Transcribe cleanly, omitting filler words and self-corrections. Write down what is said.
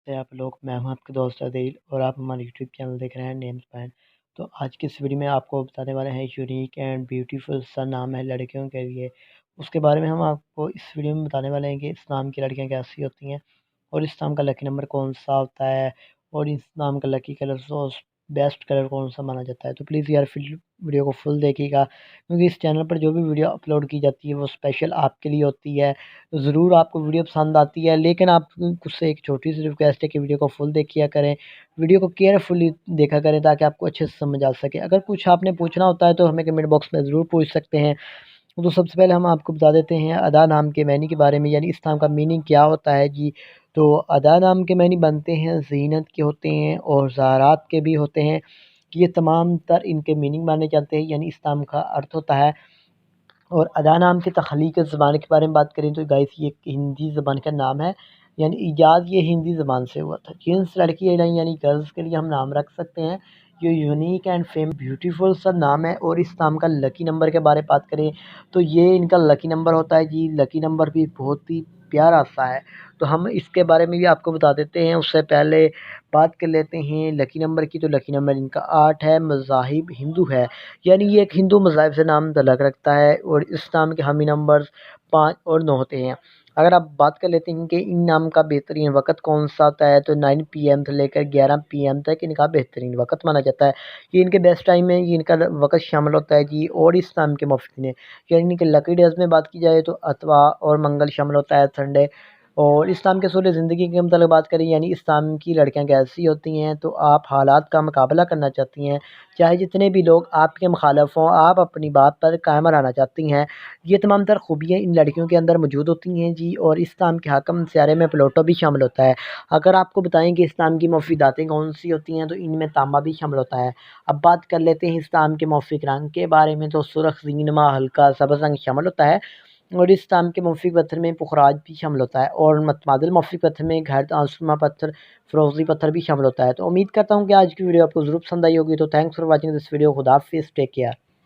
से आप लोग, मैं हूं आपके दोस्त अदील और आप हमारे यूट्यूब चैनल देख रहे हैं नेम्स पॉइंट। तो आज की इस वीडियो में आपको बताने वाले हैं यूनिक एंड ब्यूटीफुल सा नाम है लड़कियों के लिए। उसके बारे में हम आपको इस वीडियो में बताने वाले हैं कि इस नाम की लड़कियां कैसी होती हैं और इस नाम का लकी नंबर कौन सा होता है और इस नाम का लकी कलर और बेस्ट कलर कौन सा माना जाता है। तो प्लीज़ यार फिर वीडियो को फुल देखिएगा, क्योंकि इस चैनल पर जो भी वीडियो अपलोड की जाती है वो स्पेशल आपके लिए होती है। तो ज़रूर आपको वीडियो पसंद आती है, लेकिन आप उससे एक छोटी सी रिक्वेस्ट है कि वीडियो को फुल देखिए करें, वीडियो को केयरफुली देखा करें ताकि आपको अच्छे से समझ आ सके। अगर कुछ आपने पूछना होता है तो हमें कमेंट बॉक्स में ज़रूर पूछ सकते हैं। तो सबसे पहले हम आपको बता देते हैं अदा नाम के मैनी के बारे में, यानी इस नाम का मीनिंग क्या होता है जी। तो अदा नाम के मैनी बनते हैं ज़ीनत के होते हैं और ज़ारात के भी होते हैं। ये तमाम तर इनके मीनिंग माने जाते हैं, यानी इस नाम का अर्थ होता है। और अदा नाम की तख्लीक ज़बान के बारे में बात करें तो गाइस ये एक हिंदी ज़बान का नाम है, यानी ईजाद ये हिंदी ज़बान से हुआ था। जिन्स लड़की यानी गर्ल्स के लिए हम नाम रख सकते हैं। ये यूनिक एंड फेम ब्यूटीफुल सा नाम है। और इस नाम का लकी नंबर के बारे में बात करें तो ये इनका लकी नंबर होता है जी। लकी नंबर भी बहुत ही प्यारा सा है, तो हम इसके बारे में भी आपको बता देते हैं। उससे पहले बात कर लेते हैं लकी नंबर की। तो लकी नंबर इनका 8 है। मज़ाहिब हिंदू है, यानी ये एक हिंदू मज़ाहिब से नाम तल्लुक़ रखता है। और इस नाम के हामी नंबर्स 5 और 9 होते हैं। अगर आप बात कर लेते हैं कि इन नाम का बेहतरीन वक़्त कौन सा होता है तो 9 PM से लेकर 11 PM तक इनका बेहतरीन वक़्त माना जाता है। ये इनके बेस्ट टाइम में ये इनका वक़्त शामिल होता है जी। और इस नाम के मुफ़्ती ने, यानी इनके लकी डेज़ में बात की जाए तो अतवार और मंगल शामिल होता है, संडे। और इस नाम के असूल ज़िंदगी के मतलब बात करें, यानी इस नाम की लड़कियां कैसी होती हैं तो आप हालात का मुकाबला करना चाहती हैं, चाहे जितने भी लोग आपके मुखालफ हों, आप अपनी बात पर कायम रहना चाहती हैं। ये तमाम तर खूबियाँ इन लड़कियों के अंदर मौजूद होती हैं जी। और इस नाम के हाकम सियारे में प्लूटो भी शामिल होता है। अगर आपको बताएं कि इस नाम की मुफीदातें कौन सी होती हैं तो इनमें तांबा भी शामिल होता है। अब बात कर लेते हैं इस नाम के मौफिक रंग के बारे में। तो सुर्ख, ज़ीनमा, हल्का सब्ज़ रंग शामिल होता है। और इस नाम के मौफिक पत्थर में पुखराज भी शामिल होता है। और मतमादिल मौफिक पत्थर में घर आसमा पत्थर, फ़िरोज़ी पत्थर भी शामिल होता है। तो उम्मीद करता हूँ कि आज की वीडियो आपको ज़रूर पसंद आई होगी। तो thanks for watching this video. खुदा हाफ़िज़, टेक केयर।